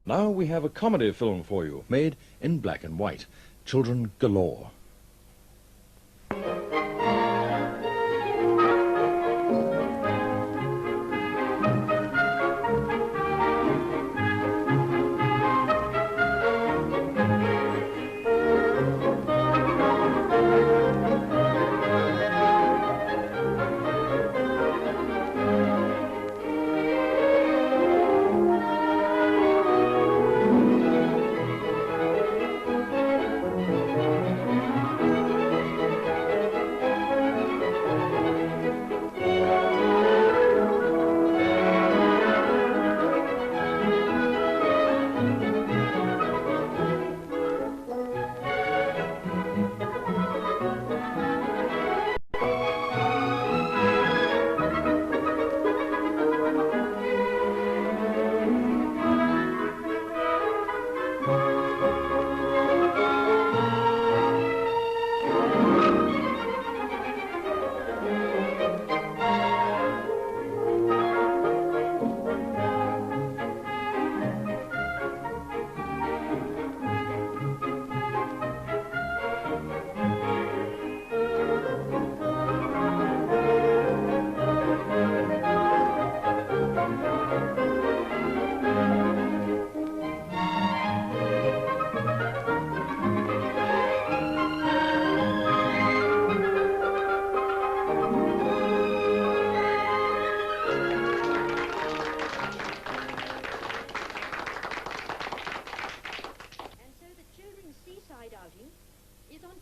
Now we have a comedy film for you, made in black and white. Children Galore.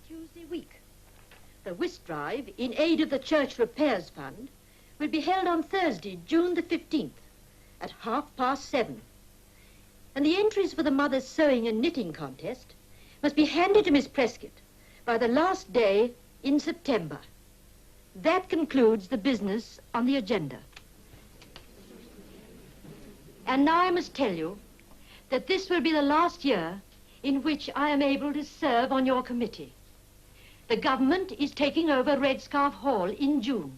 Tuesday week. The whist drive in aid of the Church Repairs Fund will be held on Thursday, June the 15th at 7:30. And the entries for the Mother's Sewing and Knitting Contest must be handed to Miss Prescott by the last day in September. That concludes the business on the agenda. And now I must tell you that this will be the last year in which I am able to serve on your committee. The government is taking over Redscarf Hall in June,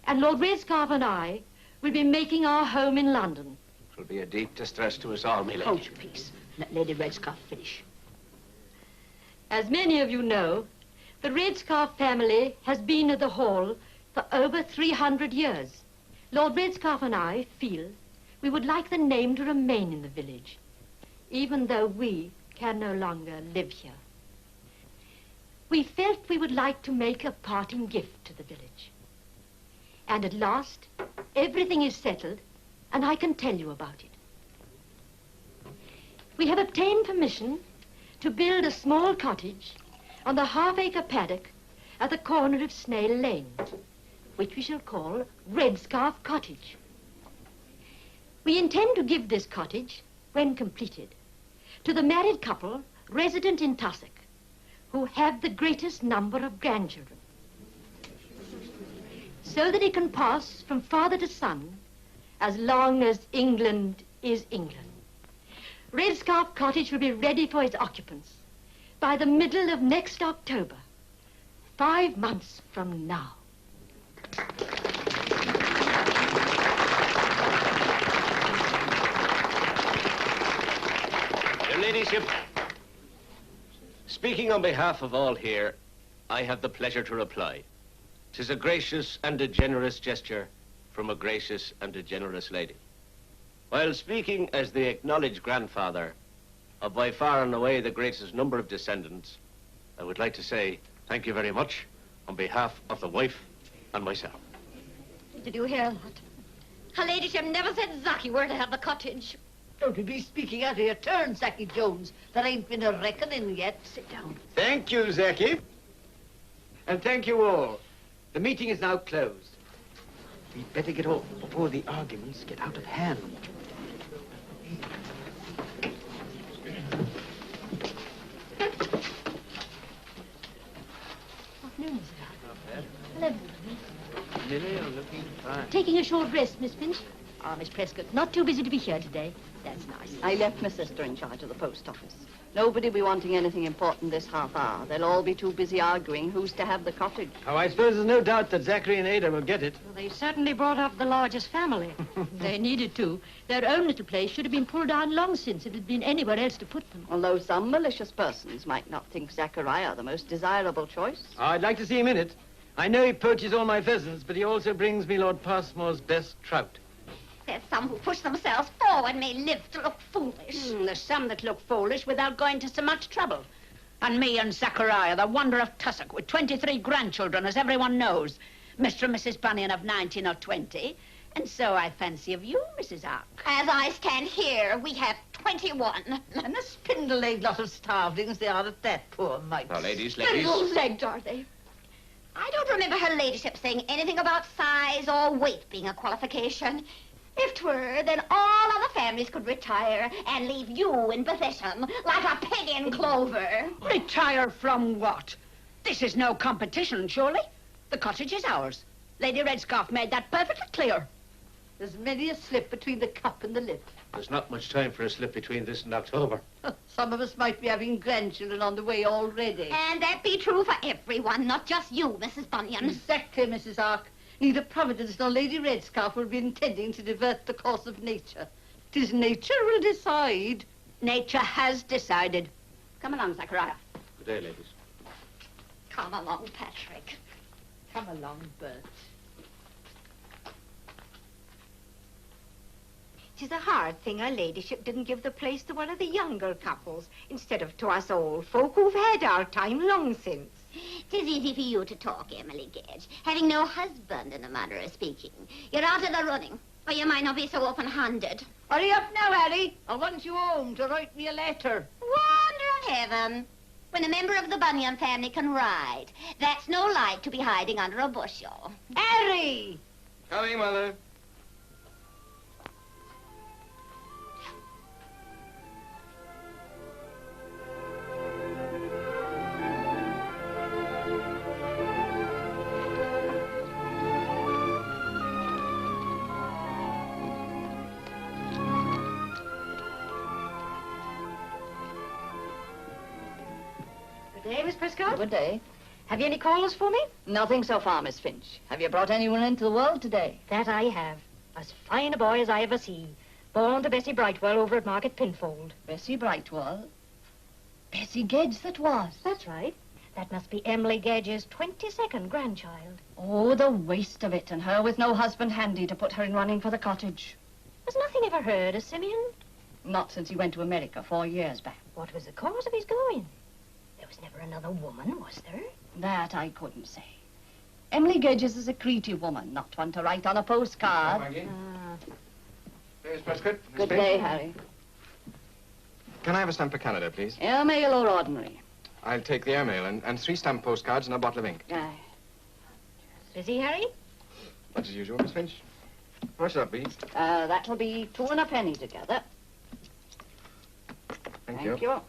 and Lord Redscarf and I will be making our home in London. It will be a deep distress to us all, my lady. Hold your peace. Let Lady Redscarf finish. As many of you know, the Redscarf family has been at the Hall for over 300 years. Lord Redscarf and I feel we would like the name to remain in the village, even though we can no longer live here. We felt we would like to make a parting gift to the village. And at last, everything is settled, and I can tell you about it. We have obtained permission to build a small cottage on the half-acre paddock at the corner of Snail Lane, which we shall call Redscarf Cottage. We intend to give this cottage, when completed, to the married couple resident in Tussock, who have the greatest number of grandchildren, so that it can pass from father to son as long as England is England. Redscarf Cottage will be ready for its occupants by the middle of next October, 5 months from now. Your ladyship, speaking on behalf of all here, I have the pleasure to reply. 'Tis a gracious and a generous gesture from a gracious and a generous lady. While speaking as the acknowledged grandfather of by far and away the greatest number of descendants, I would like to say thank you very much on behalf of the wife and myself. Did you hear that? Her ladyship never said exactly where to have the cottage. Don't you be speaking out of your turn, Zachy Jones. There ain't been a reckoning yet. Sit down. Thank you, Zachy. And thank you all. The meeting is now closed. We'd better get off before the arguments get out of hand. Afternoon, Mr. Hello. Millie, you're looking fine. Taking a short rest, Miss Finch. Ah, Miss Prescott, not too busy to be here today. That's nice. I left my sister in charge of the post office. Nobody be wanting anything important this half hour. They'll all be too busy arguing who's to have the cottage. Oh, I suppose there's no doubt that Zachary and Ada will get it. Well, they certainly brought up the largest family. They needed to. Their own little place should have been pulled down long since if it had been anywhere else to put them. Although some malicious persons might not think Zachariah the most desirable choice. I'd like to see him in it. I know he poaches all my pheasants, but he also brings me Lord Passmore's best trout. There's some who push themselves forward may live to look foolish. There's some that look foolish without going to so much trouble. And me and Zachariah, the wonder of Tussock, with 23 grandchildren, as everyone knows. Mr. and Mrs. Bunyan of 19 or 20. And so I fancy of you, Mrs. Ark. As I stand here, we have 21. And a spindle-legged lot of starvelings they are at that, poor mites. Now, ladies. Spindle-legged, are they? I don't remember her ladyship saying anything about size or weight being a qualification. If 'twere, then all other families could retire and leave you in possession like a pig in clover. Retire from what? This is no competition, surely. The cottage is ours. Lady Redscarf made that perfectly clear. There's many a slip between the cup and the lip. There's not much time for a slip between this and October. Some of us might be having grandchildren on the way already. And that be true for everyone, not just you, Mrs. Bunyan. Exactly, Mrs. Ark. Neither Providence nor Lady Redscarf will be intending to divert the course of nature. 'Tis nature will decide. Nature has decided. Come along, Zachariah. Good day, ladies. Come along, Patrick. Come along, Bert. 'Tis a hard thing her ladyship didn't give the place to one of the younger couples instead of to us old folk who've had our time long since. 'Tis easy for you to talk, Emily Gedge, having no husband in a manner of speaking. You're out of the running, or you might not be so open-handed. Hurry up now, Harry. I want you home to write me a letter. Wonder of heaven, when a member of the Bunyan family can ride, that's no light to be hiding under a bushel. Harry! Coming, Mother. Good day, Miss Prescott. Good day. Have you any callers for me? Nothing so far, Miss Finch. Have you brought anyone into the world today? That I have. As fine a boy as I ever see. Born to Bessie Brightwell over at Market Pinfold. Bessie Brightwell? Bessie Gedge that was. That's right. That must be Emily Gedge's 22nd grandchild. Oh, the waste of it, and her with no husband handy to put her in running for the cottage. Was nothing ever heard of Simeon? Not since he went to America 4 years back. What was the cause of his going? There was never another woman, was there? That I couldn't say. Emily Gedges is a creative woman, not one to write on a postcard. Miss Prescott. Miss Good Finch. day, Harry. Can I have a stamp for Canada, please? Airmail or ordinary? I'll take the airmail and 3 stamp postcards and a bottle of ink. Aye. Busy, Harry? Much as usual, Miss Finch. How much will that be? That'll be 2 and a penny together. Thank you.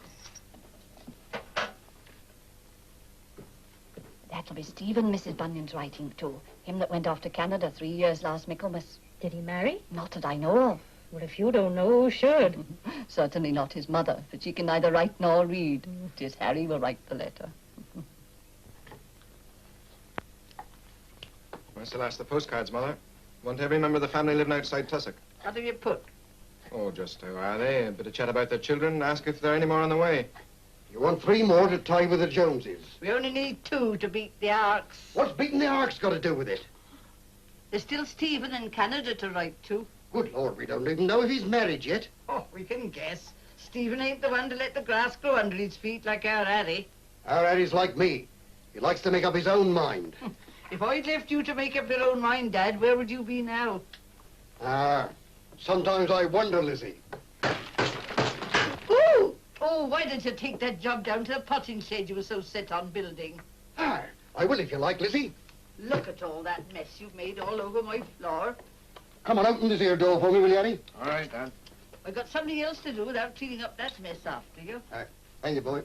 That'll be Stephen, Mrs. Bunyan's writing to. Him that went off to Canada 3 years last Michaelmas. Did he marry? Not that I know of. Well, if you don't know, who should? Certainly not his mother, but she can neither write nor read. 'Tis Harry will write the letter. Where's the last of the postcards, Mother? Want every member of the family living outside Tussock. What have you put? Oh, just how are they? A bit of chat about their children. Ask if there are any more on the way. You want 3 more to tie with the Joneses. We only need 2 to beat the Arks. What's beating the Arks got to do with it? There's still Stephen in Canada to write to. Good Lord, we don't even know if he's married yet. Oh, we can guess. Stephen ain't the one to let the grass grow under his feet like our Harry. Our Harry's like me. He likes to make up his own mind. If I'd left you to make up your own mind, Dad, where would you be now? Sometimes I wonder, Lizzie. Ooh! Oh, why did you take that job down to the potting shed you were so set on building? I will if you like, Lizzie. Look at all that mess you've made all over my floor. Come on, open this here door for me, will you, Harry? All right, Dad. I've got something else to do without cleaning up that mess after you. Thank you, boy.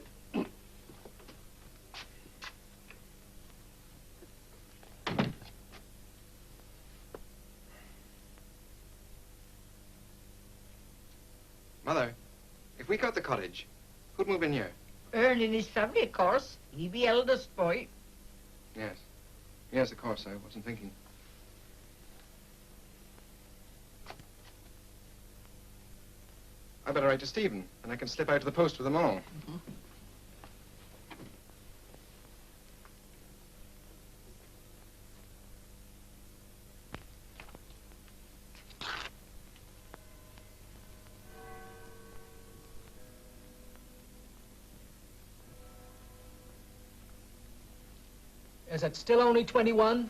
Mother, if we got the cottage, who'd move in here? Ern in his family, of course. He be eldest boy. Yes. Yes, of course. I wasn't thinking. I better write to Stephen, and I can slip out to the post with them all. Is it still only 21?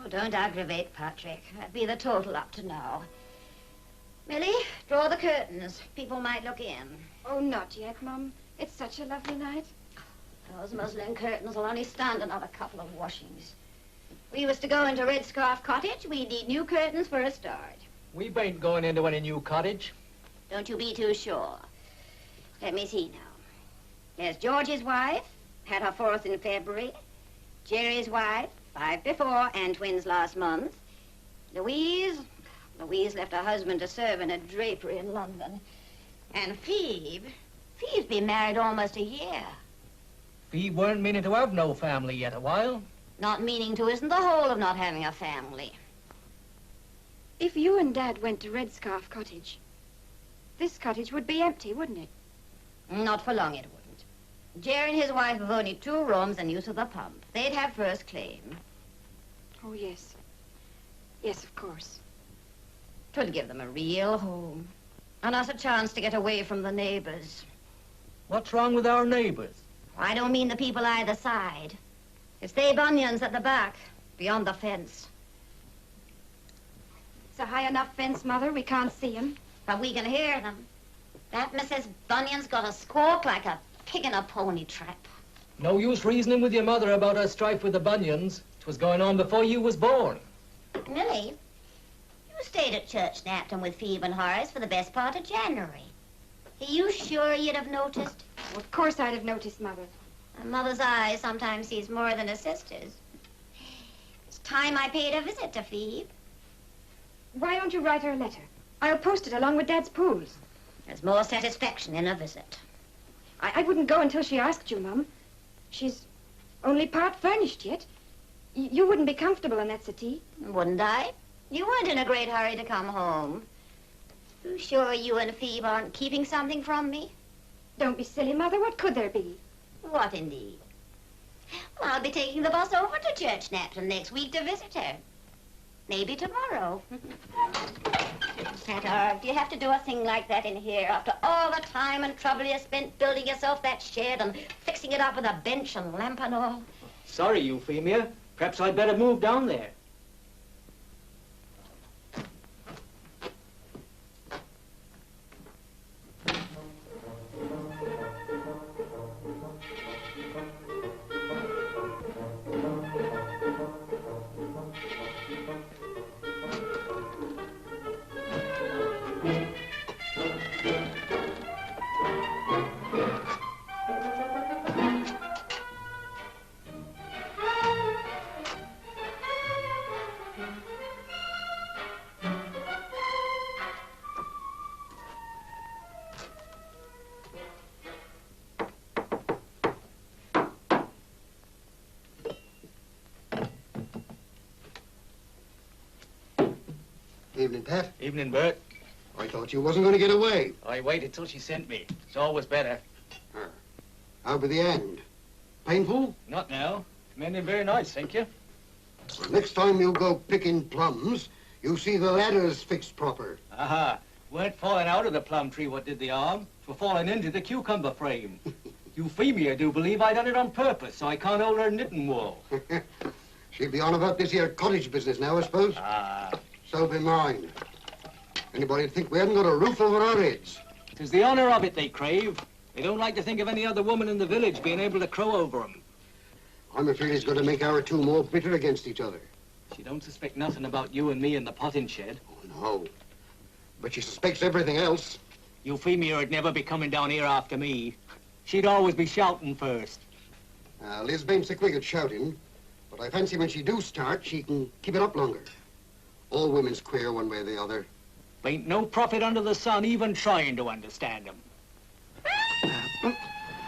Oh, don't aggravate, Patrick. That'd be the total up to now. Millie, draw the curtains. People might look in. Oh, not yet, Mum. It's such a lovely night. Those muslin curtains will only stand another couple of washings. If we was to go into Red Scarf Cottage, we'd need new curtains for a start. We ain't going into any new cottage. Don't you be too sure. Let me see now. There's George's wife, had her 4th in February. Jerry's wife, 5 before, and twins last month. Louise left her husband to serve in a drapery in London. And Phoebe's been married almost a year. Phoebe weren't meaning to have no family yet a while. Not meaning to isn't the whole of not having a family. If you and Dad went to Red Scarf Cottage, this cottage would be empty, wouldn't it? Not for long it wouldn't. Jerry and his wife have only 2 rooms and use of the pump. They'd have first claim. Oh, yes. Yes, of course. 'Twould give them a real home. And us a chance to get away from the neighbors. What's wrong with our neighbors? I don't mean the people either side. It's they bunions at the back, beyond the fence. It's a high enough fence, Mother. We can't see 'em. But we can hear them. That Mrs. Bunyan's got a squawk like a pig in a pony trap. No use reasoning with your mother about her strife with the Bunions. 'Twas going on before you was born. Millie, you stayed at Church Napton with Phoebe and Horace for the best part of January. Are you sure you'd have noticed? Well, of course I'd have noticed, Mother. A mother's eyes sometimes sees more than a sister's. It's time I paid a visit to Phoebe. Why don't you write her a letter? I'll post it along with Dad's pools. There's more satisfaction in a visit. I wouldn't go until she asked you, Mum. She's only part furnished yet. You wouldn't be comfortable in that settee. Wouldn't I? You weren't in a great hurry to come home. You sure you and Phoebe aren't keeping something from me? Don't be silly, Mother. What could there be? What, indeed? Well, I'll be taking the bus over to Church Napton next week to visit her. Maybe tomorrow. Petar, do you have to do a thing like that in here after all the time and trouble you spent building yourself that shed and fixing it up with a bench and lamp and all? Sorry, Euphemia. Perhaps I'd better move down there. Evening, Pat. Evening, Bert. I thought you wasn't going to get away. I waited till she sent me. It's always better. How about the end? Painful? Not now. Mending very nice, thank you. Well, next time you go picking plums, you see the ladders fixed proper. Aha. Weren't falling out of the plum tree what did the arm. We're falling into the cucumber frame. Euphemia do believe I done it on purpose, so I can't hold her knitting wool. She'll be on about this here cottage business now, I suppose. Ah. So be mine. Anybody'd think we hadn't got a roof over our heads. 'Tis the honor of it they crave. They don't like to think of any other woman in the village being able to crow over 'em. I'm afraid it's going to make our two more bitter against each other. She don't suspect nothing about you and me in the potting shed. Oh, no. But she suspects everything else. Euphemia would never be coming down here after me. She'd always be shouting first. Liz bain't so quick at shouting, but I fancy when she do start, she can keep it up longer. All women's queer one way or the other. Ain't no profit under the sun even trying to understand them.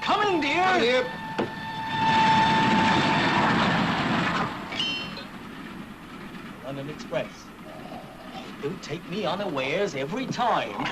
Coming, dear! Come here. London Express. They do take me unawares every time.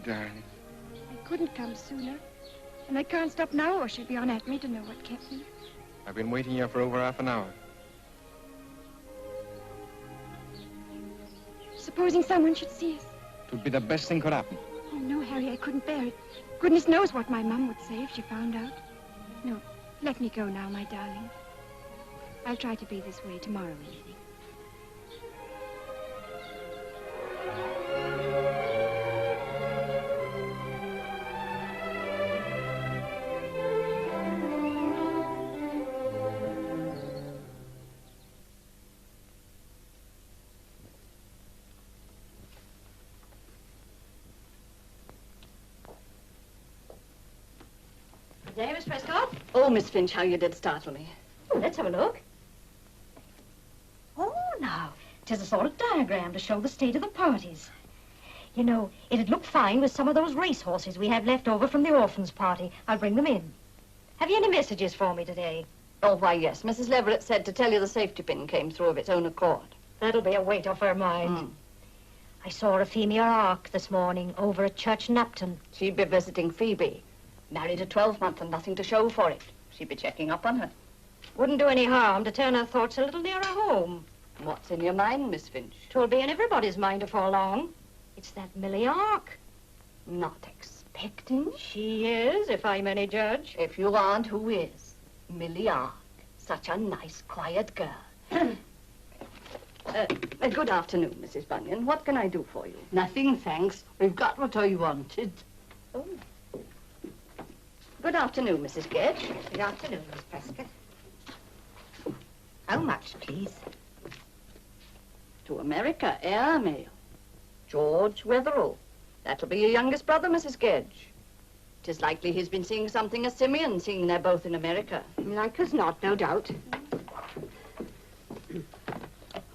Darling. I couldn't come sooner. And I can't stop now or she'll be on at me to know what kept me. I've been waiting here for over half an hour. Supposing someone should see us. It would be the best thing could happen. Oh, no, Harry, I couldn't bear it. Goodness knows what my mum would say if she found out. No, let me go now, my darling. I'll try to be this way tomorrow evening. Good day, Miss Prescott. Oh, Miss Finch, how you did startle me. Oh, let's have a look. Oh, now, 'tis a sort of diagram to show the state of the parties. You know, it'd look fine with some of those racehorses we have left over from the orphans' party. I'll bring them in. Have you any messages for me today? Oh, why, yes. Mrs. Leverett said to tell you the safety pin came through of its own accord. That'll be a weight off her mind. I saw Euphemia Ark this morning over at Church Napton. She'd be visiting Phoebe. Married a 12-month and nothing to show for it. She'd be checking up on her. Wouldn't do any harm to turn her thoughts a little nearer home. What's in your mind, Miss Finch? 'Twill be in everybody's mind before long. It's that Millie Ark. Not expecting? She is, if I'm any judge. If you aren't, who is? Millie Ark. Such a nice, quiet girl. Good afternoon, Mrs. Bunyan. What can I do for you? Nothing, thanks. We've got what I wanted. Oh. Good afternoon, Mrs. Gedge. Good afternoon, Miss Prescott. How much, please? To America, airmail. George Wetherell. That'll be your youngest brother, Mrs. Gedge. 'Tis likely he's been seeing something of Simeon, seeing they're both in America. Like as not, no doubt.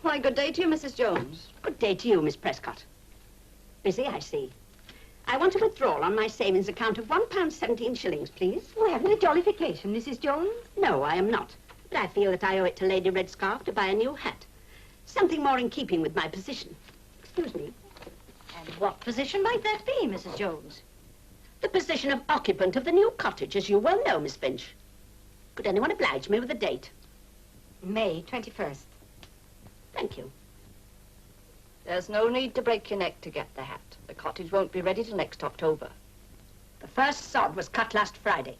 Why, good day to you, Mrs. Jones. Good day to you, Miss Prescott. Busy, I see. I want a withdrawal on my savings account of £1.17, please. We're having a jollification, Mrs. Jones. No, I am not. But I feel that I owe it to Lady Redscarf to buy a new hat. Something more in keeping with my position. Excuse me. And what position might that be, Mrs. Jones? The position of occupant of the new cottage, as you well know, Miss Finch. Could anyone oblige me with a date? May 21st. Thank you. There's no need to break your neck to get the hat. The cottage won't be ready till next October. The first sod was cut last Friday.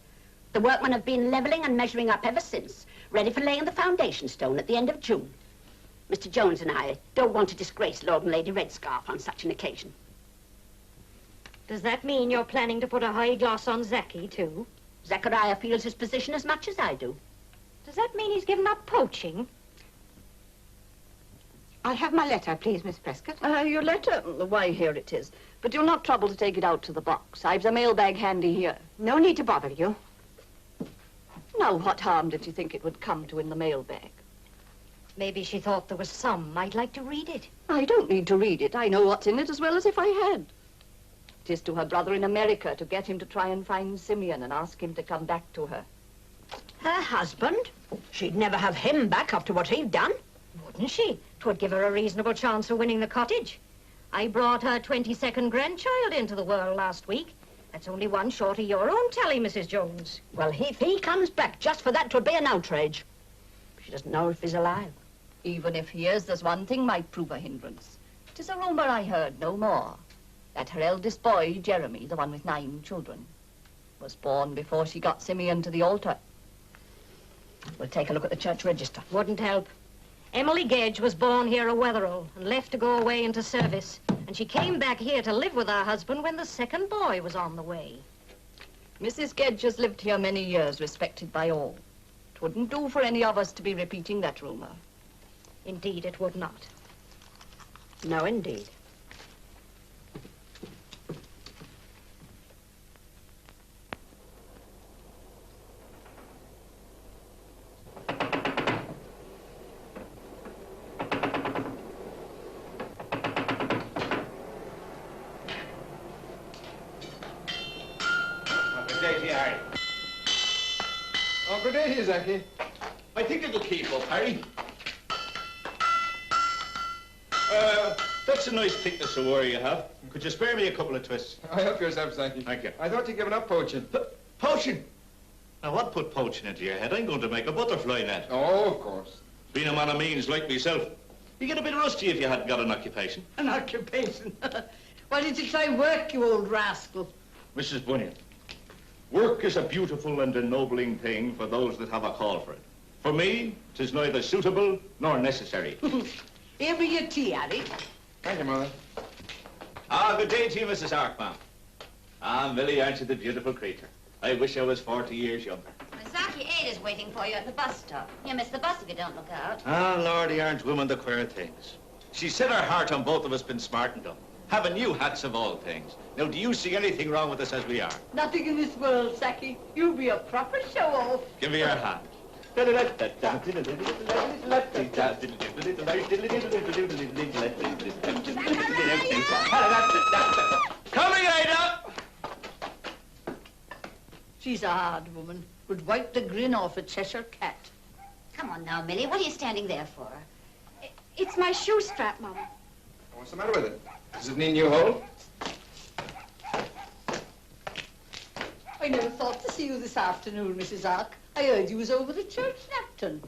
The workmen have been levelling and measuring up ever since, ready for laying the foundation stone at the end of June. Mr. Jones and I don't want to disgrace Lord and Lady Redscarf on such an occasion. Does that mean you're planning to put a high gloss on Zaki, too? Zachariah feels his position as much as I do. Does that mean he's given up poaching? I'll have my letter, please, Miss Prescott. Your letter? Why, here it is. But you'll not trouble to take it out to the box. I've the mailbag handy here. No need to bother you. Now, what harm did you think it would come to in the mailbag? Maybe she thought there was some. I'd like to read it. I don't need to read it. I know what's in it as well as if I had. It is to her brother in America to get him to try and find Simeon and ask him to come back to her. Her husband? She'd never have him back after what he'd done. Wouldn't she? 'Twould give her a reasonable chance of winning the cottage. I brought her 22nd grandchild into the world last week. That's only one short of your own tally, Mrs. Jones. Well, if he comes back just for that, 'twould be an outrage. She doesn't know if he's alive. Even if he is, there's one thing might prove a hindrance. 'Tis a rumor I heard, no more, that her eldest boy, Jeremy, the one with 9 children, was born before she got Simeon to the altar. We'll take a look at the church register. Wouldn't help. Emily Gedge was born here a Wetherell and left to go away into service. And she came back here to live with her husband when the second boy was on the way. Mrs. Gedge has lived here many years, respected by all. It wouldn't do for any of us to be repeating that rumor. Indeed, it would not. No, indeed. Oh, good day to you, Zachy. I think it'll keep up, Harry. That's a nice thickness of wire you have. Could you spare me a couple of twists? I help yourself, Zachy. Thank you. I thought you'd given up poaching. Poaching? Now, what put poaching into your head? I'm going to make a butterfly net. Oh, of course. Being a man of means like myself, you get a bit rusty if you hadn't got an occupation. An occupation? Why didn't you try work, you old rascal? Mrs. Bunyan, work is a beautiful and ennobling thing for those that have a call for it. For me, 'tis neither suitable nor necessary. Here be your tea, Harry. Thank you, Mother. Ah, good day to you, Mrs. Arkman. Ah, Millie, aren't you the beautiful creature? I wish I was 40 years younger. Zaki Ada's waiting for you at the bus stop. You'll miss the bus if you don't look out. Ah, Lordy, aren't women the queer things? She set her heart on both of us being smart and dumb. Having new hats of all things. Now, do you see anything wrong with us as we are? Nothing in this world, Zaki. You be a proper show-off. Give me your hand. Coming, Ada! She's a hard woman. Would wipe the grin off a Cheshire cat. Come on now, Millie. What are you standing there for? It's my shoe strap, Mom. What's the matter with it? Does it need a new hole? I never thought to see you this afternoon, Mrs. Ark. I heard you was over at Church Napton.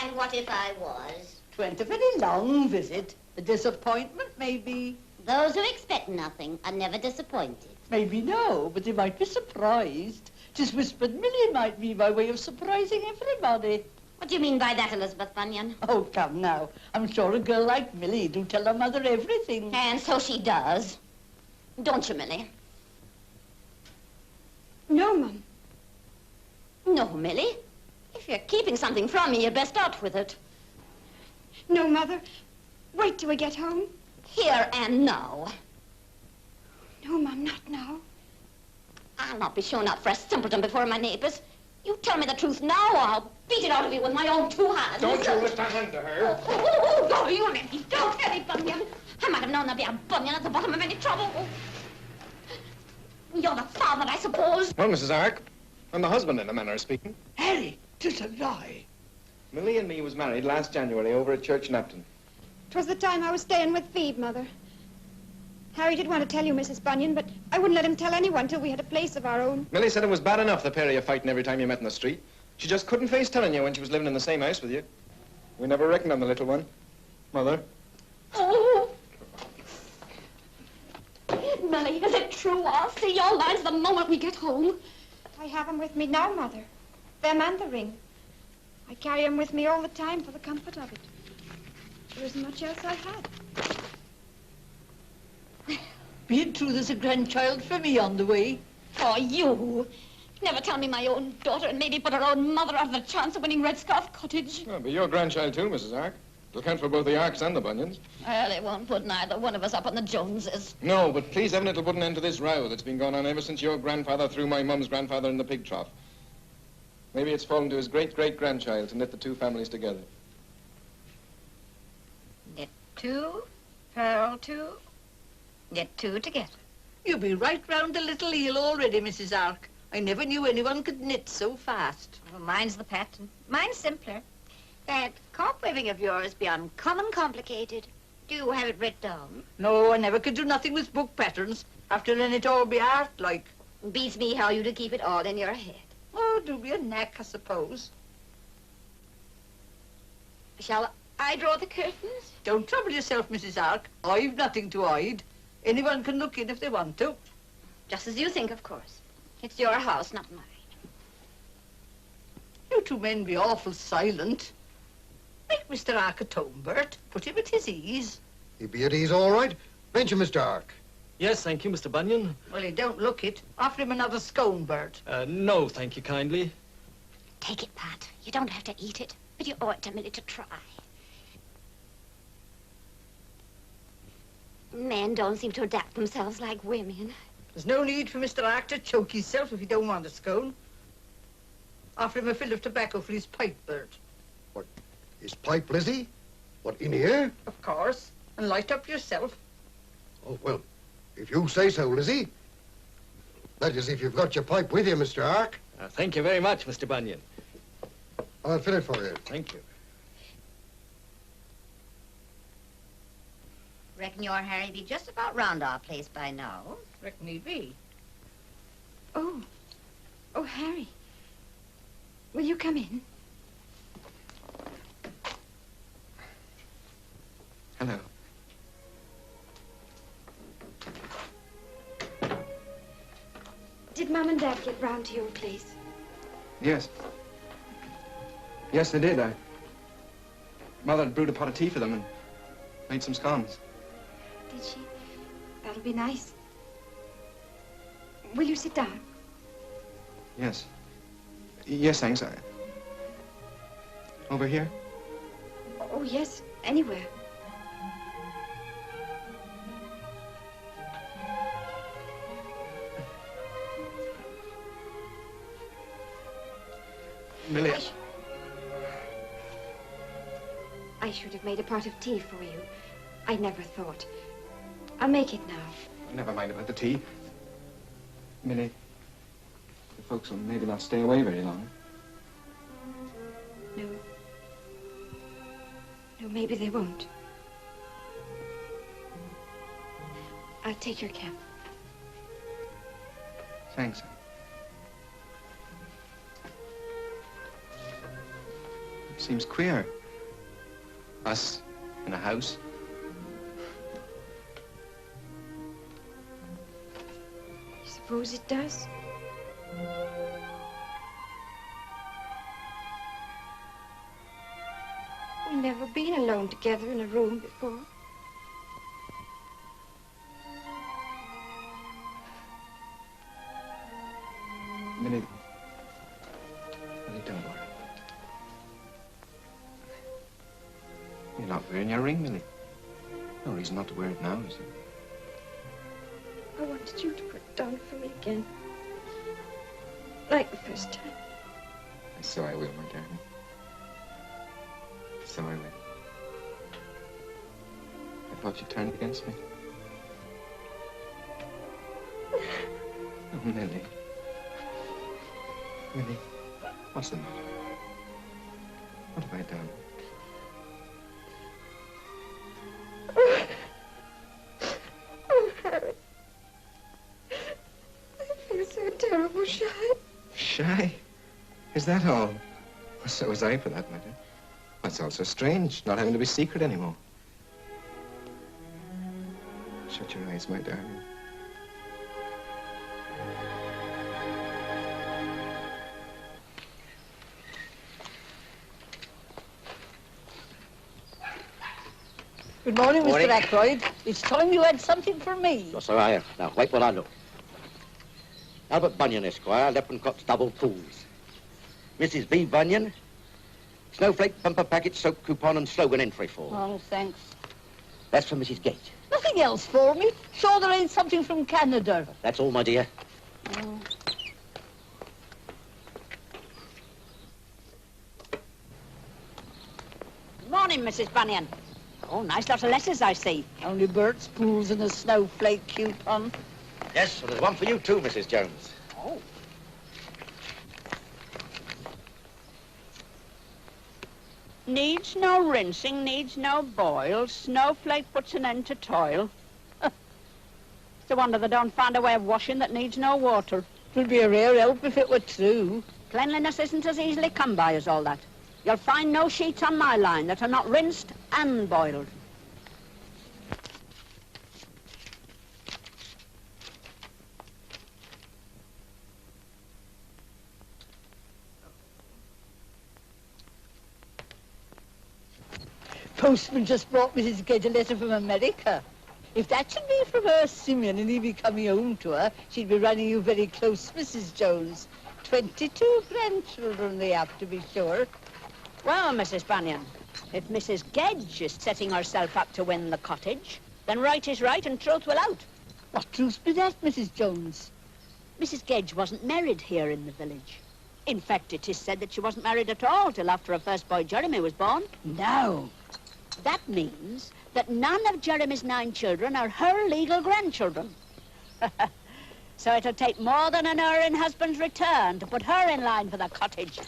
And what if I was? 'Twa'n't a very long visit. A disappointment, maybe. Those who expect nothing are never disappointed. Maybe no, but they might be surprised. 'Tis whispered Millie might be by way of surprising everybody. What do you mean by that, Elizabeth Bunyan? Oh, come now. I'm sure a girl like Millie do tell her mother everything. And so she does. Don't you, Millie? No, Mum. No, Millie. If you're keeping something from me, you'd best out with it. No, Mother. Wait till we get home. Here and now. No, Mum, not now. I'll not be shown up for a simpleton before my neighbors. You tell me the truth now, or I'll beat it out of you with my own two hands. Don't you lift a hand to her. Oh, no, you let me go, Harry Bunyan. I might have known there'd be a Bunyan at the bottom of any trouble. You're the father, I suppose. Well, Mrs. Ark, I'm the husband in a manner of speaking. Harry, 'tis a lie. Millie and me was married last January over at Church Napton. 'Twas the time I was staying with Phoebe, Mother. Harry did want to tell you, Mrs. Bunyan, but I wouldn't let him tell anyone till we had a place of our own. Millie said it was bad enough, the pair of you fighting every time you met in the street. She just couldn't face telling you when she was living in the same house with you. We never reckoned on the little one. Mother. Oh. Millie, is it true? I'll see your lines the moment we get home. I have 'em with me now, Mother. Them and the ring. I carry 'em with me all the time for the comfort of it. There isn't much else I had. Be it true there's a grandchild for me on the way. Oh, you. Never tell me my own daughter and maybe put her own mother out of the chance of winning Red Scarf Cottage. Oh, but your grandchild too, Mrs. Ark. It'll count for both the Arks and the Bunyans. Well, they won't put neither one of us up on the Joneses. No, but please heaven it'll put an end to this row that's been going on ever since your grandfather threw my mum's grandfather in the pig trough. Maybe it's fallen to his great-great-grandchild to knit the two families together. Knit two, purl two, knit two together. You'll be right round the little eel already, Mrs. Ark. I never knew anyone could knit so fast. Well, mine's the pattern. Mine's simpler. That cork weaving of yours be uncommon complicated. Do you have it writ down? No, I never could do nothing with book patterns. After letting it all be art-like. Beats me how you to keep it all in your head. Oh, do be a knack, I suppose. Shall I draw the curtains? Don't trouble yourself, Mrs. Ark. I've nothing to hide. Anyone can look in if they want to. Just as you think, of course. It's your house, not mine. You two men be awful silent. Make Mr. Ark a tone, Bert. Put him at his ease. He'll be at ease all right. Ain't you, Mr. Ark? Yes, thank you, Mr. Bunyan. Well, he don't look it. Offer him another scone, Bert. No, thank you kindly. Take it, Pat. You don't have to eat it, but you owe it to Millie to try. Men don't seem to adapt themselves like women. There's no need for Mr. Ark to choke himself if he don't want a scone. Offer him a fill of tobacco for his pipe, Bert. What, his pipe, Lizzie? What, in here? Of course. And light up yourself. Oh, well, if you say so, Lizzie. That is, if you've got your pipe with you, Mr. Ark. Thank you very much, Mr. Bunyan. I'll fill it for you. Thank you. Reckon your Harry be just about round our place by now. Reckon he be. Oh, Harry. Will you come in? Hello. Did Mum and Dad get round to your place? Yes. Yes, they did. Mother had brewed a pot of tea for them and made some scones. Did she? That'll be nice. Will you sit down? Yes. Yes, thanks. Over here? Oh, yes, anywhere. Millie. I should have made a pot of tea for you. I never thought. I'll make it now. Never mind about the tea. Millie, the folks will maybe not stay away very long. No. No, maybe they won't. I'll take your cap. Thanks. Seems queer. Us in a house. I suppose it does. We've never been alone together in a room before. Millie, don't worry. You're not wearing your ring, Millie. No reason not to wear it now, is there? I wanted you to put it down for me again. Like the first time. So I will, my darling. So I will. I thought you turned against me. Oh, Millie. Millie, what's the matter? What have I done? Oh, Harry. I feel so terrible shy. Shy? Is that all? Well, so was I, for that matter. That's all so strange, not having to be secret anymore. Shut your eyes, my darling. Good morning, Mr. Ackroyd. It's time you had something for me. So, sir, I now, wait while I look. Albert Bunyan, Esquire, Leprechaun's double pools. Mrs. B. Bunyan, snowflake, bumper packet, soap coupon, and slogan entry form. Oh, thanks. That's for Mrs. Gate. Nothing else for me? Sure there ain't something from Canada? That's all, my dear. Oh. Good morning, Mrs. Bunyan. Oh, nice lot of letters, I see. Only Bert's pools and a snowflake coupon. Yes, well, there's one for you too, Mrs. Jones. Oh. Needs no rinsing, needs no boil. Snowflake puts an end to toil. It's a wonder they don't find a way of washing that needs no water. It'd be a rare help if it were true. Cleanliness isn't as easily come by as all that. You'll find no sheets on my line that are not rinsed and boiled. Postman just brought Mrs. Gedge a letter from America. If that should be from her Simeon and he be coming home to her, she'd be running you very close, Mrs. Jones. 22 grandchildren they have, to be sure. Well, Mrs. Bannion, if Mrs. Gedge is setting herself up to win the cottage, then right is right and truth will out. What truth be that, Mrs. Jones? Mrs. Gedge wasn't married here in the village. In fact, it is said that she wasn't married at all till after her first boy, Jeremy, was born. No. That means that none of Jeremy's 9 children are her legal grandchildren. So it'll take more than an erring husband's return to put her in line for the cottage.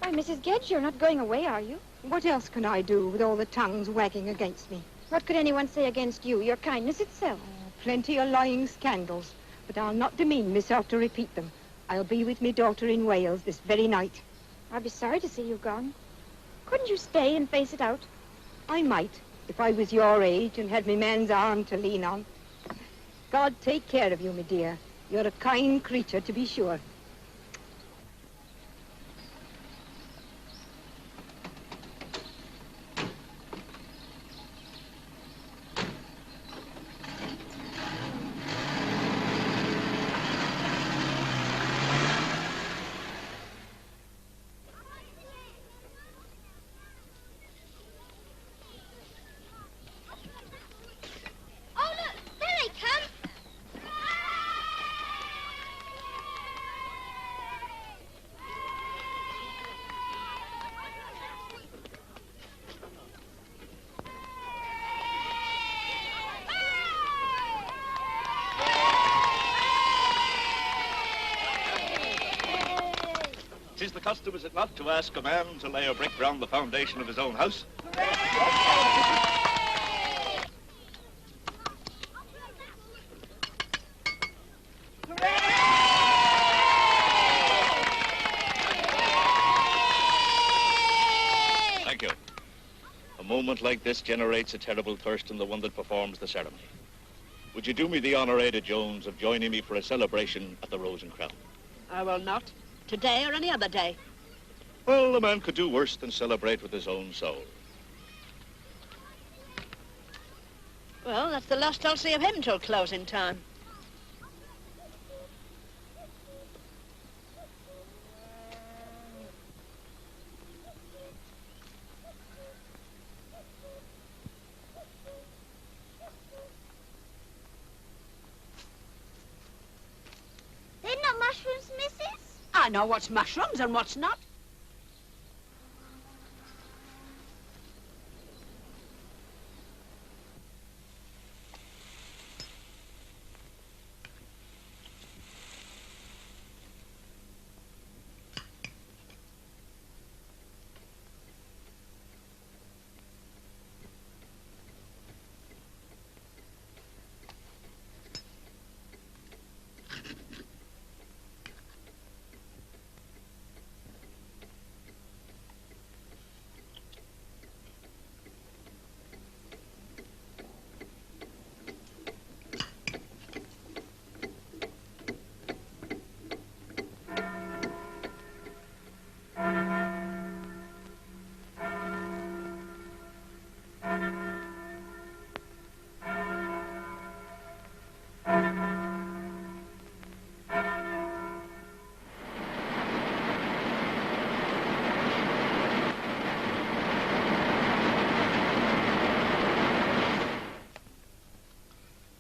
Why, Mrs. Gedge, you're not going away, are you? What else can I do with all the tongues wagging against me? What could anyone say against you? Your kindness itself. Plenty of lying scandals, but I'll not demean myself to repeat them. I'll be with me daughter in Wales this very night. I'd be sorry to see you gone. Couldn't you stay and face it out? I might, if I was your age and had me man's arm to lean on. God take care of you, my dear. You're a kind creature, to be sure. Tis the custom, is it not, to ask a man to lay a brick round the foundation of his own house? Thank you. A moment like this generates a terrible thirst in the one that performs the ceremony. Would you do me the honor, Ada Jones, of joining me for a celebration at the Rose and Crown? I will not. Today or any other day. Well, a man could do worse than celebrate with his own soul. Well, that's the last I'll see of him till closing time. They're not mushrooms, missus? I know what's mushrooms and what's not.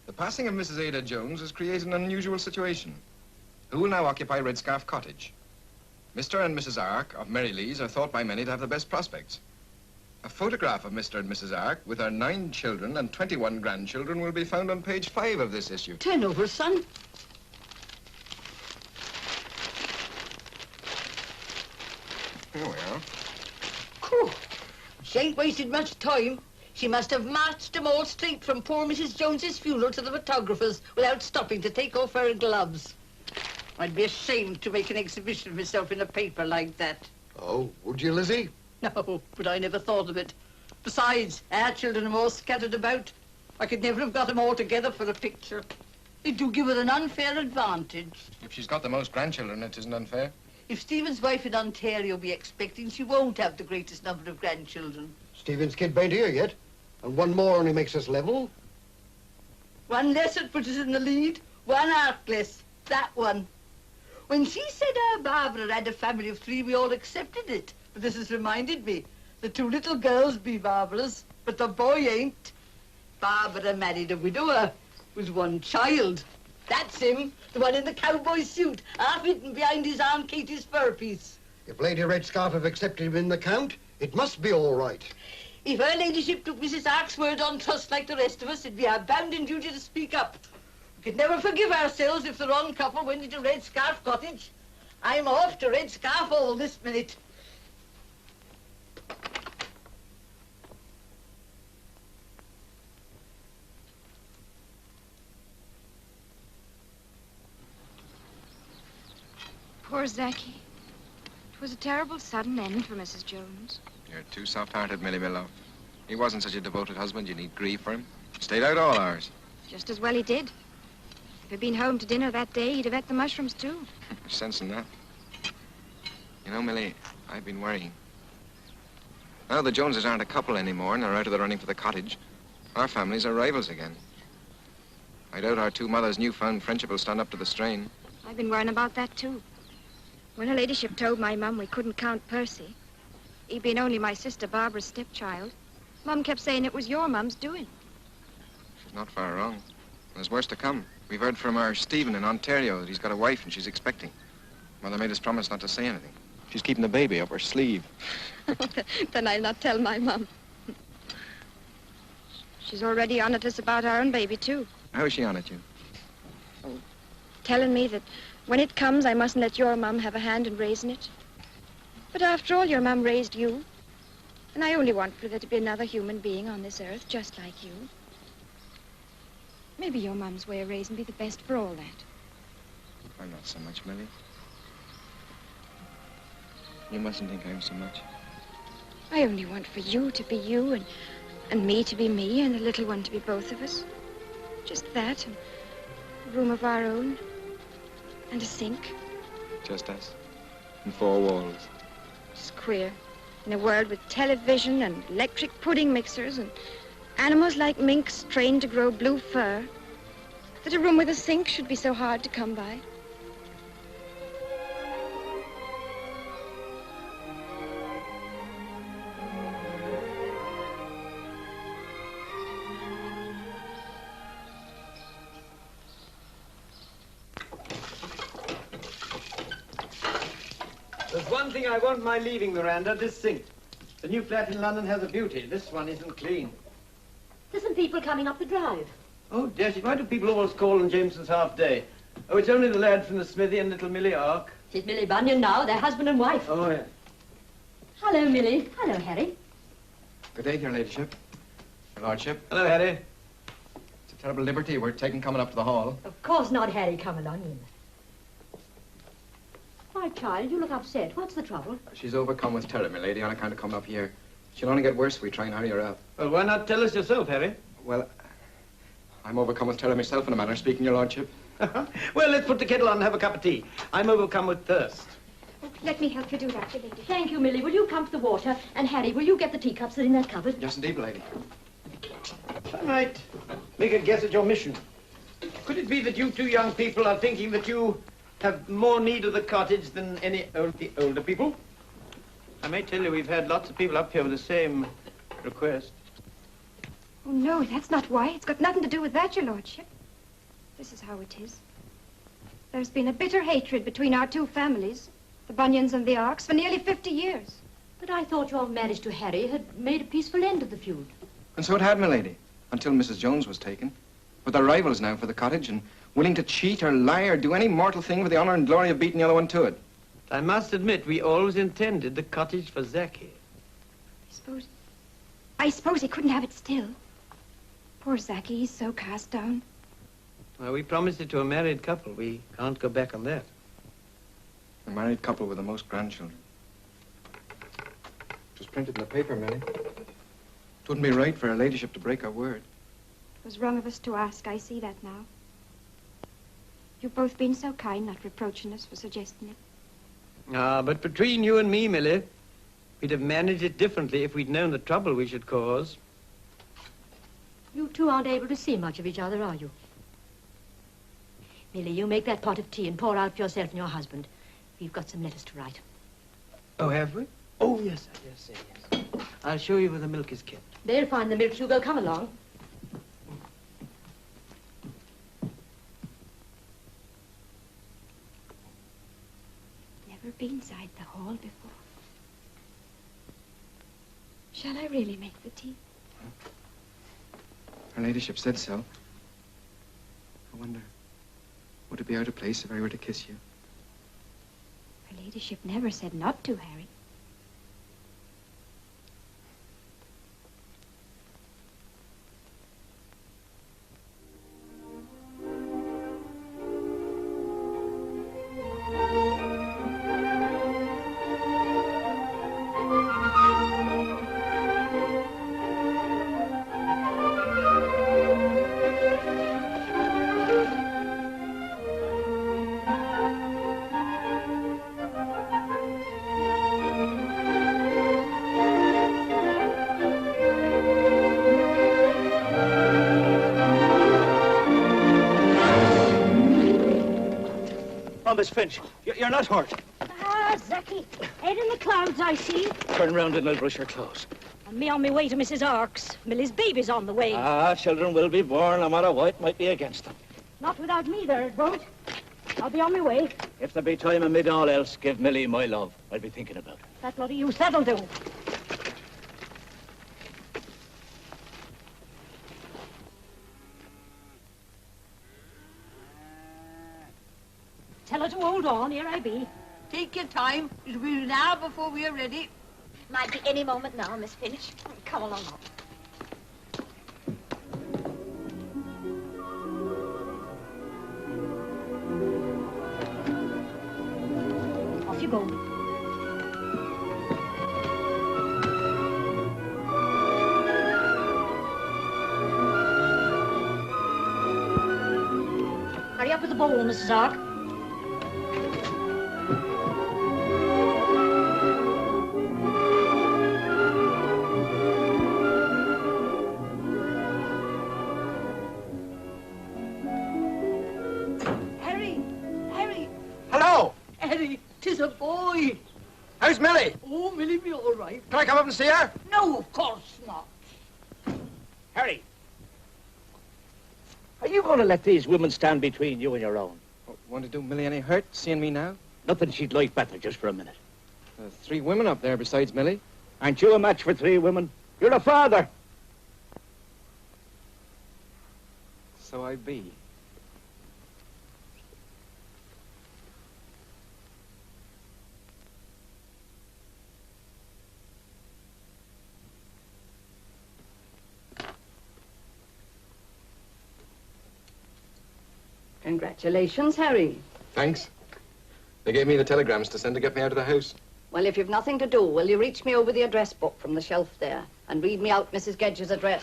The passing of Mrs. Ada Jones has created an unusual situation. Who will now occupy Red Scarf Cottage? Mr. and Mrs. Ark of Marylees are thought by many to have the best prospects. A photograph of Mr. and Mrs. Ark with our 9 children and 21 grandchildren will be found on page 5 of this issue. Turn over, son. Here we are. Whew. She ain't wasted much time. She must have marched them all straight from poor Mrs. Jones's funeral to the photographer's without stopping to take off her gloves. I'd be ashamed to make an exhibition of myself in a paper like that. Oh, would you, Lizzie? No, but I never thought of it. Besides, our children are all scattered about. I could never have got them all together for a picture. They do give her an unfair advantage. If she's got the most grandchildren, it isn't unfair. If Stephen's wife in Ontario be expecting, she won't have the greatest number of grandchildren. Stephen's kid bain't here yet. And one more only makes us level. One less would put us in the lead. One ark less. That one. When she said our Barbara had a family of 3, we all accepted it. But this has reminded me. The 2 little girls be Barbara's, but the boy ain't. Barbara married a widower with 1 child. That's him, the one in the cowboy suit, half hidden behind his Aunt Katie's fur piece. If Lady Red Scarf have accepted him in the count, it must be all right. If her ladyship took Mrs. Ark's word on trust like the rest of us, it'd be our bounden duty to speak up. We could never forgive ourselves if the wrong couple went into Red Scarf Cottage. I'm off to Red Scarf Hall this minute. Poor Zachy. It was a terrible sudden end for Mrs. Jones. You're too soft-hearted, Millie, my love. He wasn't such a devoted husband. You need grieve for him. Stayed out all hours. Just as well he did. If he'd been home to dinner that day, he'd have ate the mushrooms, too. There's sense in that. You know, Millie, I've been worrying. Now the Joneses aren't a couple anymore and they're out of the running for the cottage. Our families are rivals again. I doubt our 2 mothers' newfound friendship will stand up to the strain. I've been worrying about that, too. When her ladyship told my mum we couldn't count Percy, he'd been only my sister Barbara's stepchild, Mum kept saying it was your mum's doing. She's not far wrong. There's worse to come. We've heard from our Stephen in Ontario that he's got a wife and she's expecting. Mother made us promise not to say anything. She's keeping the baby up her sleeve. Then I'll not tell my mum. She's already on at us about our own baby, too. How is she on at you? Telling me that when it comes, I mustn't let your mum have a hand in raising it. But after all, your mum raised you. And I only want for there to be another human being on this earth just like you. Maybe your mum's way of raising be the best for all that. I'm not so much, Millie. You mustn't think I'm so much. I only want for you to be you and me to be me and the little one to be both of us. Just that and a room of our own and a sink. Just us. And 4 walls. It's queer. In a world with television and electric pudding mixers and animals like minks trained to grow blue fur, that a room with a sink should be so hard to come by. There's one thing I won't mind leaving, Miranda, this sink. The new flat in London has a beauty. This one isn't clean. There's some people coming up the drive. Oh, dear, why do people always call on Jameson's half day? Oh, it's only the lad from the smithy and little Millie Ark. It's Millie Bunyan now, they're husband and wife. Oh, yeah. Hello, Millie. Hello, Harry. Good day, your ladyship. Your lordship. Hello, Harry. It's a terrible liberty we're taking coming up to the hall. Of course not, Harry. Come along in. Why, child, you look upset. What's the trouble? She's overcome with terror, my lady, on account of coming up here. She'll only get worse if we try and hurry her out. Well, why not tell us yourself, Harry? Well, I'm overcome with terror myself in a manner of speaking, your lordship. Well, let's put the kettle on and have a cup of tea. I'm overcome with thirst. Oh, let me help you do that, your lady. Thank you, Millie. Will you come to the water? And Harry, will you get the teacups that are in that cupboard? Yes, indeed, lady. I might make a guess at your mission. Could it be that you 2 young people are thinking that you have more need of the cottage than any of the older people? I may tell you we've had lots of people up here with the same request. Oh, no, that's not why. It's got nothing to do with that, your lordship. This is how it is. There's been a bitter hatred between our 2 families, the Bunyans and the Arks, for nearly 50 years. But I thought your marriage to Harry had made a peaceful end of the feud. And so it had, my lady, until Mrs. Jones was taken. But they're rivals now for the cottage and willing to cheat or lie or do any mortal thing for the honor and glory of beating the other one to it. I must admit, we always intended the cottage for Zachy. I suppose he couldn't have it still. Poor Zachy, he's so cast down. Well, we promised it to a married couple. We can't go back on that. A married couple with the most grandchildren. It was printed in the paper, Millie. It wouldn't be right for her ladyship to break her word. It was wrong of us to ask. I see that now. You've both been so kind, not reproaching us for suggesting it. Ah, but between you and me, Millie, we'd have managed it differently if we'd known the trouble we should cause. You two aren't able to see much of each other, are you? Millie, you make that pot of tea and pour out for yourself and your husband. We've got some letters to write. Oh, have we? Oh, yes, yes. I'll show you where the milk is kept. They'll find the milk, Hugo. Come along. Never been inside the hall before. Shall I really make the tea? Her ladyship said so. I wonder, would it be out of place if I were to kiss you? Her ladyship never said not to, Harry. Miss Finch, you're not hurt. Ah, Zachy, head in the clouds, I see. Turn round and I'll brush your clothes. And me on my way to Mrs. Ark's. Millie's baby's on the way. Ah, children will be born, no matter what might be against them. Not without me there, it won't. I'll be on my way. If there be time amid all else, give Millie my love. I'll be thinking about it. That bloody use, that'll do. Tell her to hold on, here I be. Take your time. It'll be an hour before we're ready. Might be any moment now, Miss Finch. Come along now. Off you go. Hurry up with the bowl, Mrs. Ark. A boy. How's Millie? Oh, Millie be all right. Can I come up and see her? No, of course not. Harry, are you going to let these women stand between you and your own? Want to do Millie any hurt, seeing me now? Nothing she'd like better, just for a minute. 3 women up there besides Millie. Aren't you a match for 3 women? You're a father. So I be. Congratulations, Harry. Thanks. They gave me the telegrams to send to get me out of the house. Well, if you've nothing to do, will you reach me over the address book from the shelf there and read me out Mrs. Gedge's address?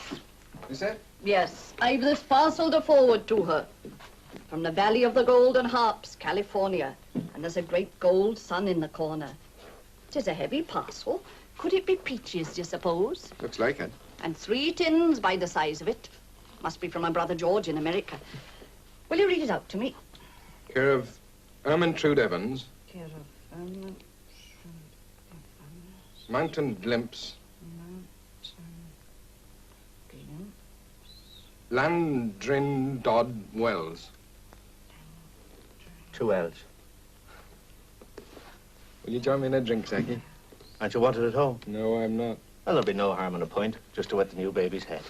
Is that? Yes. I've this parcel to forward to her. From the Valley of the Golden Harps, California. And there's a great gold sun in the corner. 'Tis a heavy parcel. Could it be peaches, do you suppose? Looks like it. And 3 tins by the size of it. Must be from my brother George in America. Will you read it out to me? Care of Ermintrude Evans. Care of Ermintrude Evans. Mountain Glimpse. Landrin Dodd Wells. 2 L's. Will you join me in a drink, Zachy? Aren't you wanted at home? No, I'm not. Well, there'll be no harm in a point, just to wet the new baby's head.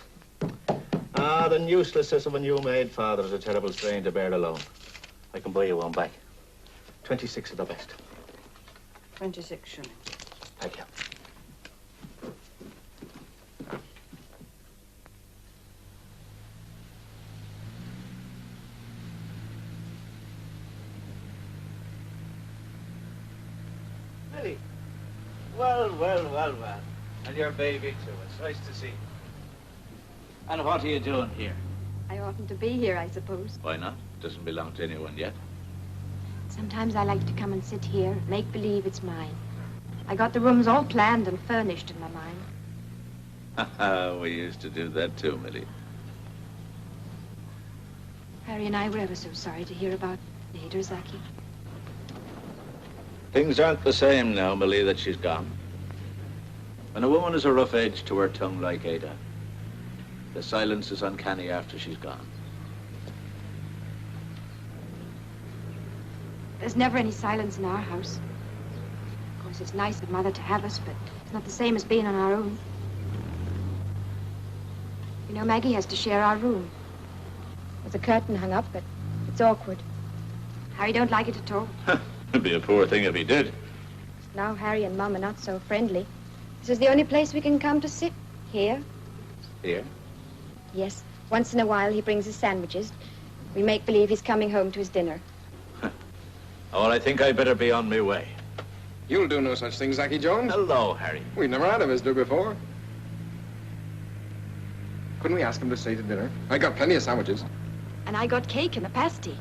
Ah, the uselessness of a new-made father is a terrible strain to bear alone. I can buy you one back. 26 of the best. 26 shillings. Thank you. Millie. Well, well, well, well. And your baby, too. It's nice to see you. And what are you doing here? I oughtn't to be here, I suppose. Why not? Doesn't belong to anyone yet. Sometimes I like to come and sit here, make believe it's mine. I got the rooms all planned and furnished in my mind. We used to do that too, Millie. Harry and I were ever so sorry to hear about Ada, Zaki. Things aren't the same now, Millie, that she's gone. When a woman has a rough edge to her tongue like Ada, the silence is uncanny after she's gone. There's never any silence in our house. Of course, it's nice of Mother to have us, but it's not the same as being on our own. You know, Maggie has to share our room. There's a curtain hung up, but it's awkward. Harry don't like it at all. It'd be a poor thing if he did. Now Harry and Mum are not so friendly. This is the only place we can come to sit. Here. Here? Yes. Once in a while he brings his sandwiches. We make believe he's coming home to his dinner. Well, I think I'd better be on my way. You'll do no such thing, Zachy Jones. Hello, Harry. We've never had a visitor before. Couldn't we ask him to stay to dinner? I got plenty of sandwiches. And I got cake and a pasty.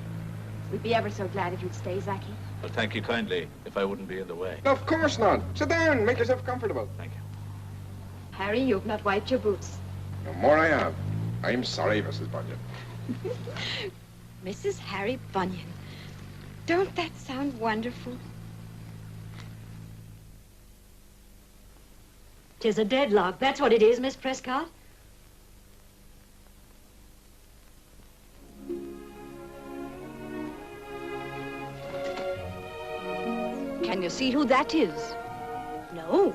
We'd be ever so glad if you'd stay, Zaki. Well, thank you kindly, if I wouldn't be in the way. No, of course not. Sit down. Make yourself comfortable. Thank you. Harry, you've not wiped your boots. No more I have. I'm sorry, Mrs. Bunyan. Mrs. Harry Bunyan. Don't that sound wonderful? 'Tis a deadlock. That's what it is, Miss Prescott. Can you see who that is? No.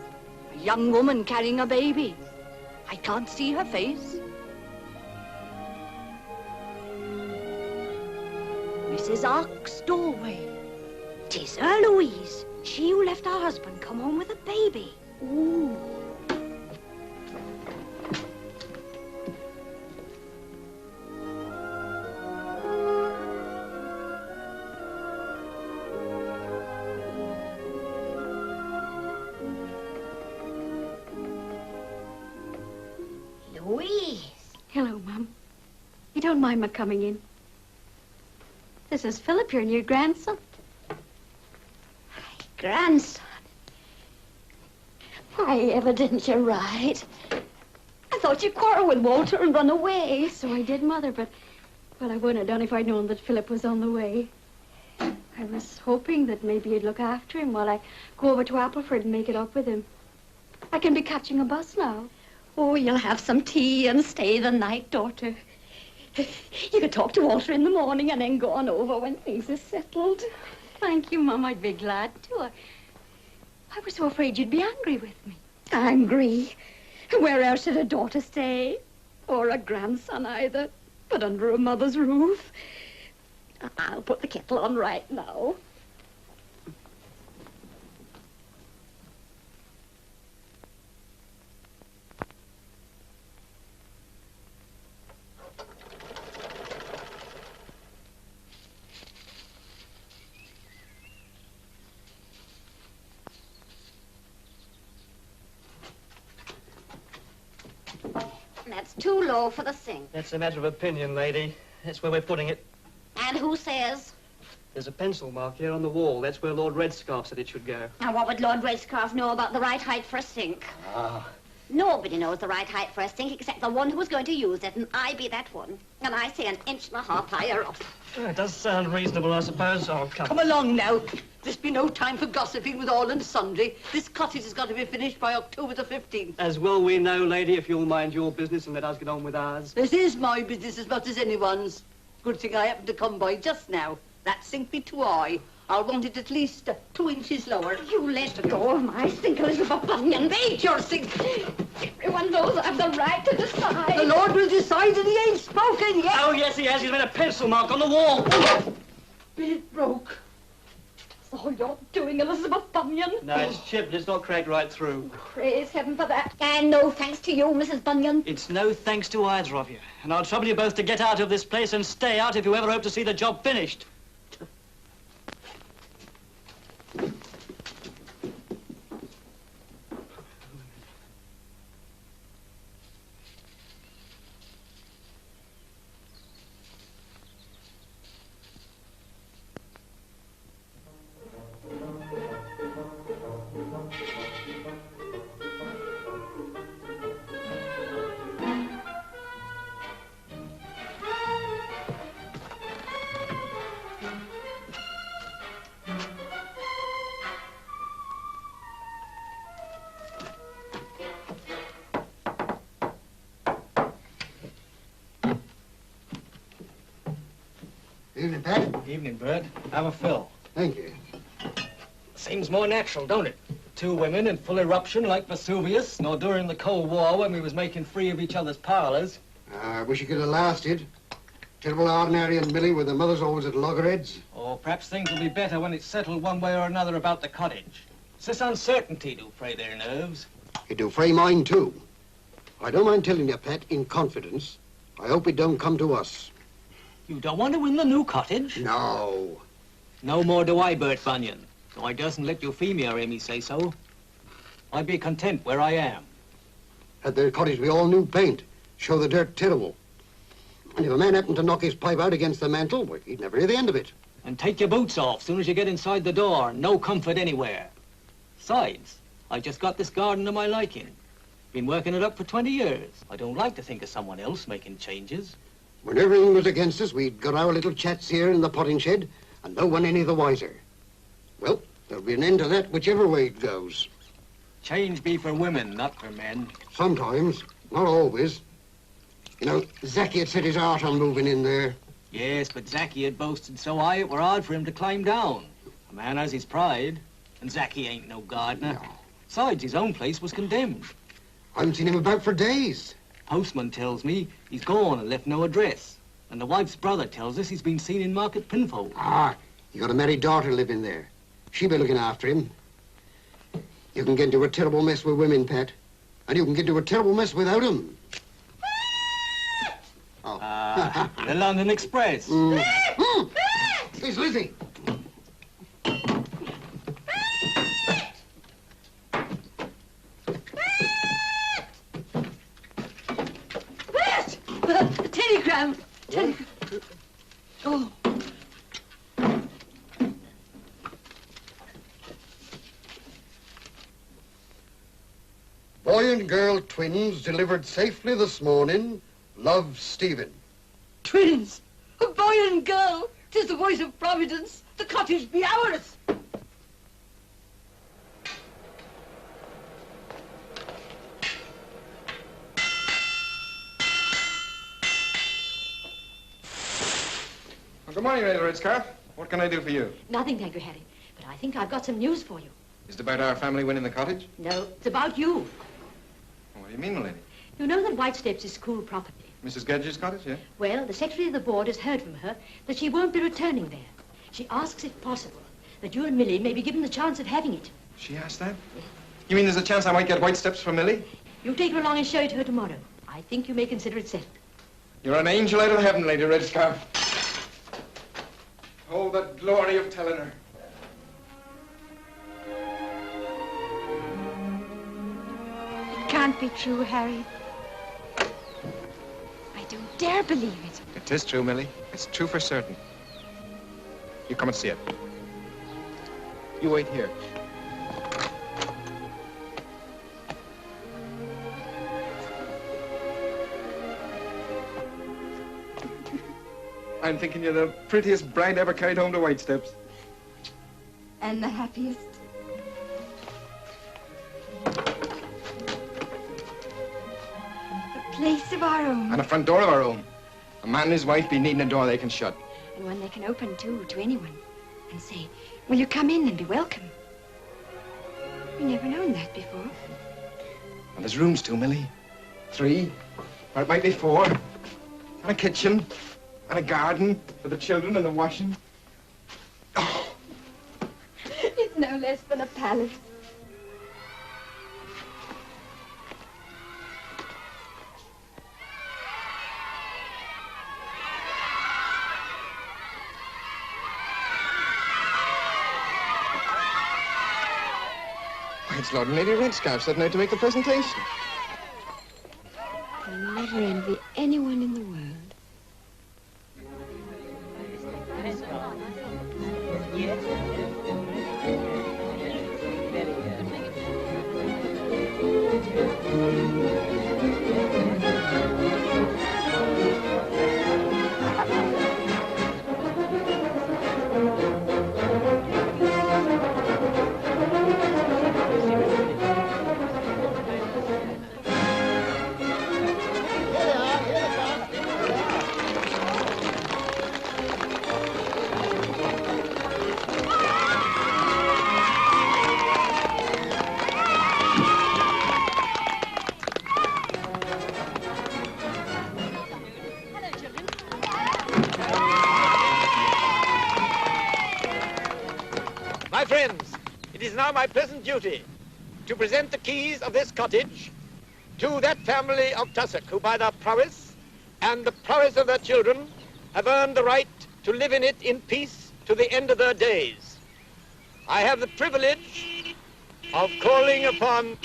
A young woman carrying a baby. I can't see her face. Mrs. Ark's doorway. 'Tis her, Louise. She who left her husband come home with a baby. Ooh. Louise. Hello, Mum. You don't mind my coming in? This is Philip, your new grandson. Grandson. Why, ever didn't you write? I thought you quarreled with Walter and run away. So I did, Mother, but, well, I wouldn't have done if I'd known that Philip was on the way. I was hoping that maybe you'd look after him while I go over to Appleford and make it up with him. I can be catching a bus now. Oh, you'll have some tea and stay the night, daughter. You could talk to Walter in the morning and then go on over when things are settled. Thank you, Mum. I'd be glad to. I was so afraid you'd be angry with me. Angry? Where else should a daughter stay? Or a grandson either, but under a mother's roof. I'll put the kettle on right now. That's too low for the sink. That's a matter of opinion, lady. That's where we're putting it. And who says? There's a pencil mark here on the wall. That's where Lord Redscarf said it should go. Now, what would Lord Redscarf know about the right height for a sink? Ah. Nobody knows the right height for a sink except the one who's going to use it, and I be that one. And I say 1.5 inches higher up. It does sound reasonable, I suppose. I'll come. Come along now. There's been no time for gossiping with all and sundry. This cottage has got to be finished by October the 15th. As well we know, lady, if you'll mind your business and let us get on with ours. This is my business as much as anyone's. Good thing I happened to come by just now. That sink be too high. I'll want it at least 2 inches lower. You let go of my sink, Elizabeth Bunyan. Ain't your sink. Everyone knows I've the right to decide. The Lord will decide and he ain't spoken yet. Oh, yes, he has. He's made a pencil mark on the wall. It broke. It's all you're doing, Elizabeth Bunyan. No, it's chipped. It's not cracked right through. Praise heaven for that. And no thanks to you, Mrs. Bunyan. It's no thanks to either of you. And I'll trouble you both to get out of this place and stay out if you ever hope to see the job finished. Evening, Pat. Evening, Bert. Have a fill. Thank you. Seems more natural, don't it? Two women in full eruption like Vesuvius, nor during the Cold War when we was making free of each other's parlours. I wish it could have lasted. Terrible hard Mary and Millie with the mothers always at loggerheads. Or perhaps things will be better when it's settled one way or another about the cottage. It's this uncertainty to fray their nerves. It do fray mine, too. I don't mind telling you, Pat, in confidence, I hope it don't come to us. You don't want to win the new cottage? No. No more do I, Bert Bunyan. Though I doesn't let Euphemia hear me say so. I'd be content where I am. Had their cottage be all new paint, show the dirt terrible. And if a man happened to knock his pipe out against the mantel, well, he'd never hear the end of it. And take your boots off soon as you get inside the door. No comfort anywhere. Besides, I just got this garden to my liking. Been working it up for 20 years. I don't like to think of someone else making changes. When everything was against us, we'd got our little chats here in the potting shed, and no one any the wiser. Well, there'll be an end to that whichever way it goes. Change be for women, not for men. Sometimes, not always. You know, Zachy had set his heart on moving in there. Yes, but Zachy had boasted so high it were hard for him to climb down. A man has his pride, and Zachy ain't no gardener. No. Besides, his own place was condemned. I haven't seen him about for days. Postman tells me he's gone and left no address. And the wife's brother tells us he's been seen in Market Pinfold. Ah, you got a married daughter living there. She'll be looking after him. You can get into a terrible mess with women, Pat. And you can get into a terrible mess without them. Oh. The London Express. It's Lizzie. A telegram. Oh. Boy and girl twins delivered safely this morning. Love, Stephen. Twins. A boy and girl. 'Tis the voice of Providence. The cottage be ours. Well, good morning, Lady Ritz-Scarf. What can I do for you? Nothing, thank you, Harry. But I think I've got some news for you. Is it about our family winning the cottage? No, it's about you. What do you mean, lady? You know that White Steps is school property. Mrs. Gedge's cottage, yeah? Well, the secretary of the board has heard from her that she won't be returning there. She asks, if possible, that you and Millie may be given the chance of having it. She asked that? You mean there's a chance I might get White Steps for Millie? You take her along and show it to her tomorrow. I think you may consider it settled. You're an angel out of heaven, Lady Red-Scarf. Oh, the glory of telling her. It can't be true, Harry. I don't dare believe it. It is true, Millie. It's true for certain. You come and see it. You wait here. I'm thinking you're the prettiest bride ever carried home to White Steps. And the happiest. A place of our own. And a front door of our own. A man and his wife be needing a door they can shut. And one they can open, too, to anyone. and say, will you come in and be welcome? We've never known that before. And there's rooms too, Millie. 3, or it might be 4. And a kitchen, and a garden for the children and the washing. It's no less than a palace. Why, it's Lord and Lady Redscarf setting out to make the presentation. I'll never envy anyone in the world. My friends, it is now my pleasant duty to present the keys of this cottage to that family of Tussock who by their prowess and the prowess of their children have earned the right to live in it in peace to the end of their days. I have the privilege of calling upon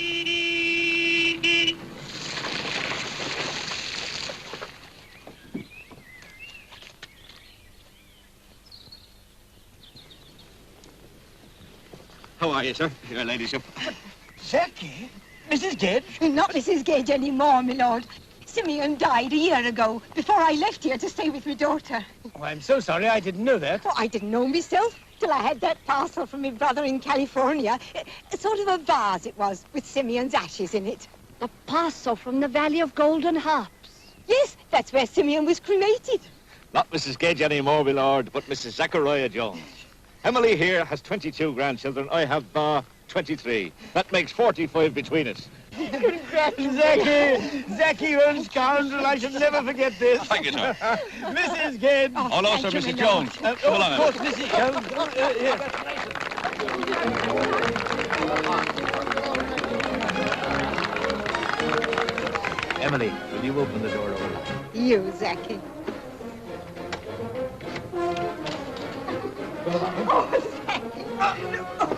How are you, sir? Your ladyship. Jackie? Mrs. Gage? Not Mrs. Gage anymore, my lord. Simeon died a year ago, before I left here to stay with my daughter. Oh, I'm so sorry, I didn't know that. Oh, I didn't know myself till I had that parcel from my brother in California. A sort of a vase it was, with Simeon's ashes in it. The parcel from the Valley of Golden Harps. Yes, that's where Simeon was cremated. Not Mrs. Gage anymore, my lord, but Mrs. Zachariah Jones. Emily here has 22 grandchildren. I have 23. That makes 45 between us. Zachy, you old scoundrel, I should never forget this. Thank you, sir. Mrs. Gage. Oh, hello, sir, Mrs. Jones. Come along. Of course, Mrs. Jones. Emily, will you open the door over? You, Zachy. Oh, Zachy.